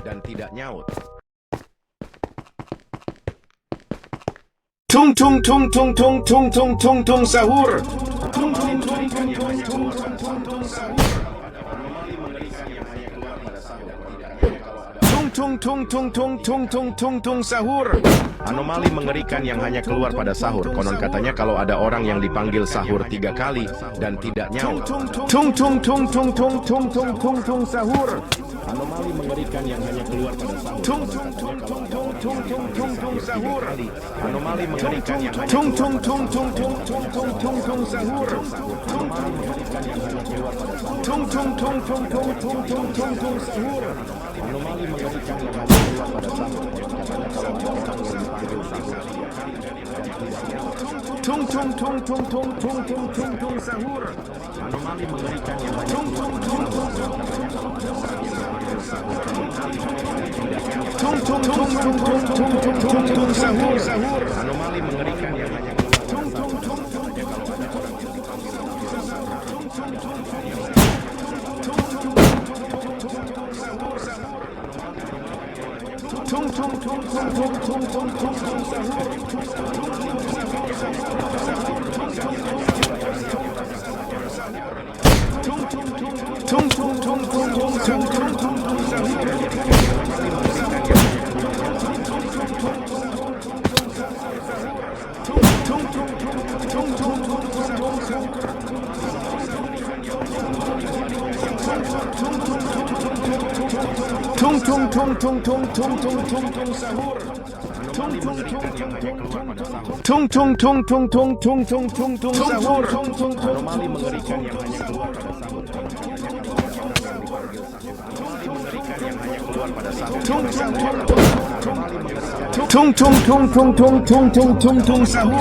Dan tidak nyaut. Tung tung tung tung tung tung tung tung tung sahur. Tung tung tung tung tung tung tung tung sahur. Anomali mengerikan yang hanya keluar pada sahur. Konon katanya kalau ada orang yang dipanggil sahur 3 kali dan tidak nyaut. Tung tung tung tung tung tung tung tung tung sahur. Anomali mengerikan yang hanya keluar pada sahur. Tung tung tung tung tung tung tung tung tung sahur. Anomali mengerikan yang hanya Tung tung tung tung tung tung tung tung tung sahur. Anomali mengerikan yang hanya keluar pada sahur. Tung tung tung tung tung tung tung tung tung sahur. Anomali mengerikan yang hanya keluar pada sahur. Katanya kalau ada orang yang dipanggil sahur 3 kali dan tidak nyaut. Tung tung tung tung tung tung tung tung tung sahur. Anomali mengerikan yang hanya keluar pada sahur. Katanya kalau ada orang yang dipanggil sahur 3 kali dan tidak nyaut. Tung tung tung tung tung tung tung tung tung sahur sahur. Anomali mengerikan yang hanya keluar pada sahur. Katanya kalau ada orang yang dipanggil sahur 3 kali. Tung tung tung tung tung tung tung tung tung sahur. Tung tung tung tung tung tung tung tung tung tung sahur. Tung tung tung tung tung tung tung tung tung sahur. Tung tung tung tung tung tung tung tung tung tung tung tung sahur. Anomali mengerikan yang hanya keluar pada sahur. Anomali mengerikan yang hanya keluar pada sahur. Tung tung tung tung tung tung tung tung tung sahur.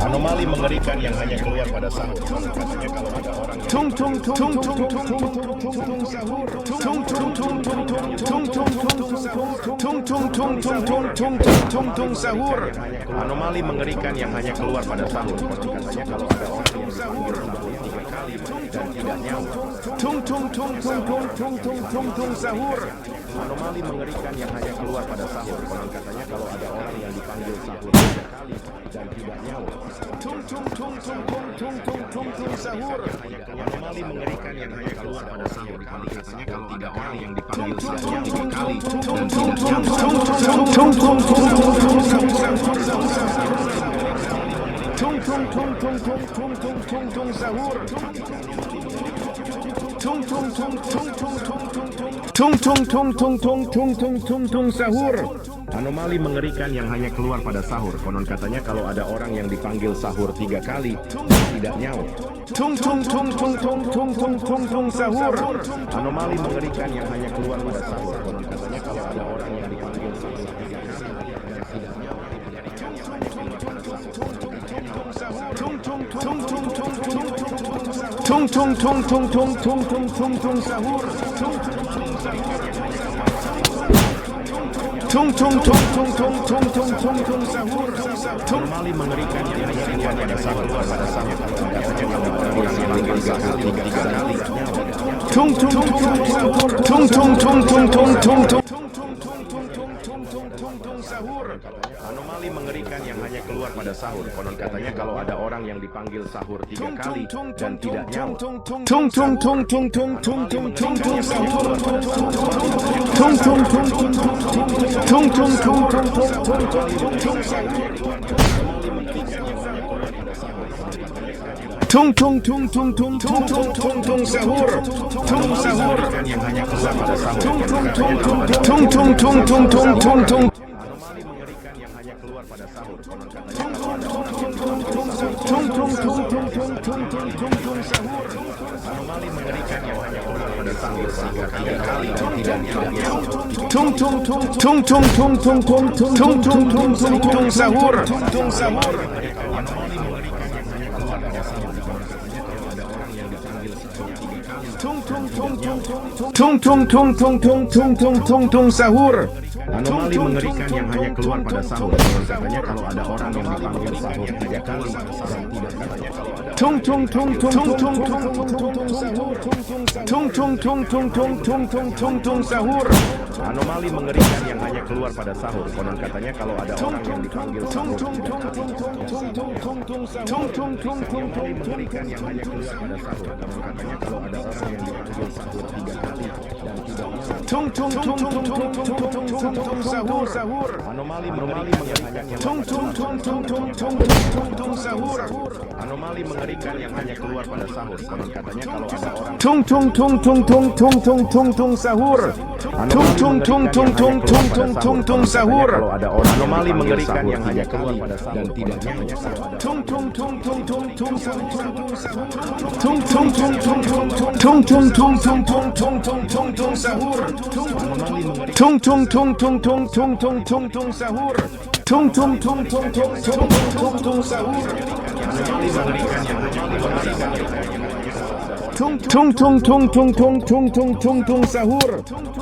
Anomali mengerikan yang hanya keluar pada sahur. Katanya kalau ada orang yang Tung tung tung tung tung tung tung tung sahur. Tung tung tung tung tung tung tung tung sahur. Tung tung tung tung tung tung tung tung sahur. Anomali mengerikan yang hanya keluar pada sahur. Katanya kalau ada orang yang dipanggil sahur 3 kali dan tidak nyaut. Tung tung tung tung tung tung tung tung tung sahur. Anomali mengerikan yang hanya keluar pada sahur. Konon katanya kalau ada orang yang dipanggil sahur 3 kali dan tidak nyaut. Tung tung tung tung tung tung tung tung tung sahur. Anomali mengerikan yang hanya keluar pada sahur. Katanya kalau ada orang yang dipanggil sahur 3 kali dan tidak nyaut. Tung tung tung tung tung tung sahur. Tung tung tung tung tung tung tung tung tung sahur. Tung tung tung tung tung tung tung tung tung tung tung tung tung tung tung sahur. Anomali mengerikan yang hanya keluar pada sahur. Konon katanya kalau ada orang yang dipanggil sahur 3 kali dan tidak nyaut. Tung tung tung tung tung tung tung tung tung sahur. Anomali mengerikan yang hanya keluar pada sahur. Konon katanya kalau ada orang yang dipanggil sahur 3 kali dan tidak nyaut. Tung tung tung tung tung tung tung tung sahur. tung tung tung tung tung tung tung tung tung sahur. Tung tung tung tung tung tung tung tung tung sahur. Anomali mengerikan yang hanya keluar pada sahur katanya kalau ada orang yang meninggal tiga kali. Tung tung tung tung tung tung tung tung tung. Anomali mengerikan yang hanya keluar pada sahur. Konon katanya kalau ada orang yang dipanggil sahur 3 kali dan tidak nyaut. Tung tung tung tung tung tung tung tung tung sahur. Tung tung tung tung tung tung tung tung tung sahur. Tung tung tung tung tung tung tung tung sahur. Tung sahur Yang hanya keluar pada sahur. tung tung tung tung tung tung tung tung. Anomali mengerikan yang hanya keluar pada sahur. Konon katanya kalau ada orang yang Tung tung tung tung tung tung tung tung sahur. anomali mengerikan yang hanya keluar pada sahur 3 kali dan tidak nyaut. Tung tung tung tung tung tung tung tung tung tung tung tung tung sahur. Tung sahur. Tung tung tung tung tung tung tung tung tung tung tung sahur. Anomali mengerikan yang hanya keluar pada sahur. Konon katanya kalau ada orang yang dipanggil sahur 3 kali dan tidak katanya kalau ada Tung tung tung tung tung tung tung tung sahur. Tung tung tung tung tung tung tung tung sahur. anomali mengerikan yang hanya keluar pada sahur. Konon katanya kalau ada orang yang dipanggil sahur 3 kali. Tung tung tung tung Mengerikan yang hanya keluar pada sahur. Konon katanya kalau ada orang yang dipanggil sahur 3 kali dan tidak nyaut. tung tung tung tung tung tung tung sahur sahur. Anomali mengerikan yang hanya Tung tung tung tung tung tung tung sahur. Anomali mengerikan yang hanya keluar pada sahur. Konon katanya kalau ada orang Tung tung tung tung tung tung tung tung tung sahur. Tung tung tung tung tung tung tung tung tung sahur. kalau ada orang anomali mengerikan yang hanya keluar pada sahur dan tidak nyaut. Tung tung tung tung tung tung tung sahur. Tung tung tung tung tung tung tung tung tung tung tung tung tung sahur. Tung tung tung tung tung tung tung tung tung sahur. Tung tung tung tung tung tung tung tung sahur. Tung tung tung tung tung tung tung tung tung tung sahur.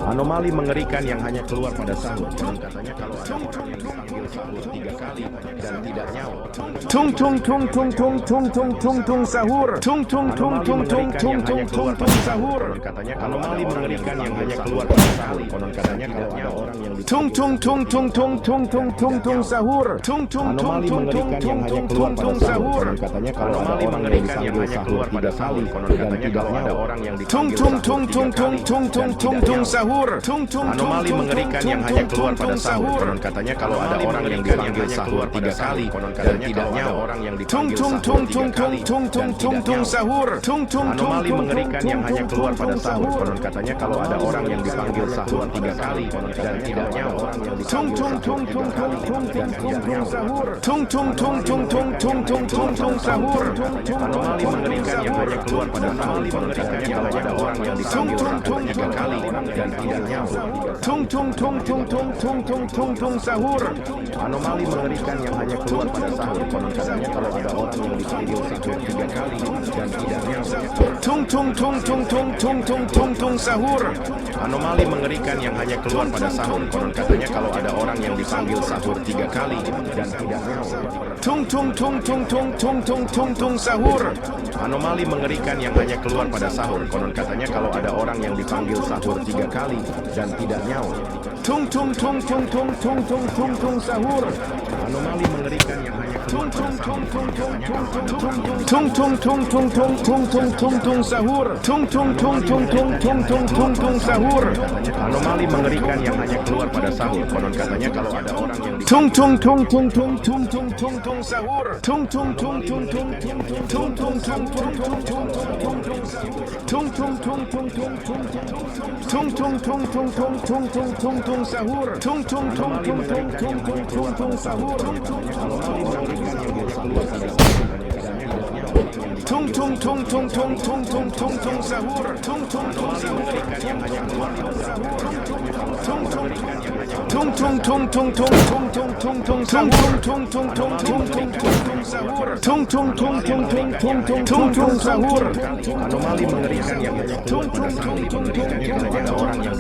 Anomali mengerikan yang hanya keluar pada sahur. Konon katanya kalau ada orang yang dipanggil sahur 3 kali dan tidak nyaut. Tung tung tung tung tung tung tung tung tung sahur. Tung tung tung tung tung tung tung tung tung sahur. Konon katanya anomali mengerikan yang hanya keluar pada sahur. Konon katanya kalau ada orang yang Tung tung tung tung tung tung tung tung tung sahur. Tung tung tung anomali tung tung mengerikan yang tung hanya tung keluar tung pada tung sahur. sahur. Konon katanya kalau ada orang yang dipanggil sahur 3 kali. Konon katanya kalau ada orang yang Tung dipanggil tung sahur tung 3 tung tung kali tung dan tung tidak tung tung nyaut. sahur. Tung tung Anomali mengerikan yang hanya keluar pada sahur. Konon katanya kalau ada orang yang dipanggil sahur 3 kali dan tidak nyaut. Orang yang Tung dipanggil tung sahur tung 3 tung kali tung tung dan tung tidak tung nyaut. sahur. Tung tung tung Anomali tung mengerikan yang hanya tung keluar tung pada tung sahur. sahur. Konon katanya kalau ada orang yang dipanggil sahur 3 kali dan tidak nyaut. Orang yang Tung dipanggil tung sahur tung 3 tung kali tung tung dan tidak tung tung nyaut. sahur. Tung tung tung tung tung tung tung tung tung sahur. Anomali mengerikan yang hanya keluar pada sahur. Konon katanya kalau ada orang yang dipanggil sahur 3 kali dan tidak nyaut. Tung tung tung tung tung tung tung tung tung sahur. Anomali mengerikan yang hanya keluar pada sahur. Konon katanya kalau ada orang yang dipanggil sahur 3 kali dan tidak nyaut. Tung tung tung tung tung tung tung tung tung sahur. Anomali mengerikan yang hanya keluar pada sahur. Konon katanya kalau ada orang yang dipanggil sahur 3 kali dan tidak nyaut. Tung tung tung tung tung tung tung tung tung sahur. Anomali mengerikan yang hanya keluar pada sahur. Konon katanya kalau ada orang yang dipanggil sahur 3 kali dan tidak nyaut. Tung tung tung tung tung tung tung tung tung sahur. Anomali mengerikan yang hanya keluar pada sahur. Tung tung tung tung tung tung tung tung tung sahur. Tung tung tung tung tung tung tung tung tung sahur. Anomali mengerikan yang hanya keluar pada sahur. Konon katanya kalau ada orang yang Tung tung tung tung tung tung tung tung tung sahur. Tung tung tung tung tung tung tung tung tung tung tung tung tung tung sahur. Tung tung tung tung tung tung tung tung tung tung tung tung tung tung tung sahur. Tung tung tung tung tung tung tung tung tung sahur. Tung tung tung tung tung tung tung tung tung sahur. Tung tung tung sahur. tung tung tung tung tung tung tung tung tung sahur tung tung tung tung tung tung sahur tung tung tung tung tung tung tung tung tung sahur Anomali mengerikan yang tung tung tung tung tung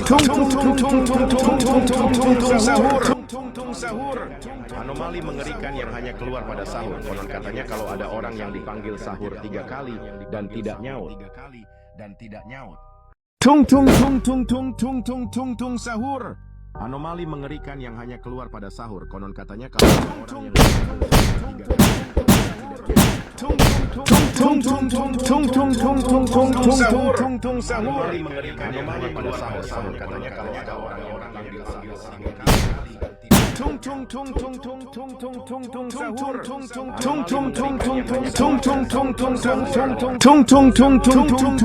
tung tung tung tung tung tung tung tung sahur tung tung sahur Anomali mengerikan yang hanya keluar pada sahur. Konon katanya kalau ada orang yang dipanggil sahur 3 kali dan tidak nyaut. tung tung tung tung tung tung tung tung tung sahur Anomali mengerikan yang hanya keluar pada sahur. Konon katanya kalau ada orang yang tung tung tung tung tung tung tung tung tung tung sahur tung tung sahur Anomali mengerikan yang hanya pada sahur. Konon katanya kalau ada orang yang dipanggil sahur 3 kali. tung tung tung tung tung tung tung tung tung sahur tung tung tung tung tung tung tung tung tung tung tung tung tung tung tung tung tung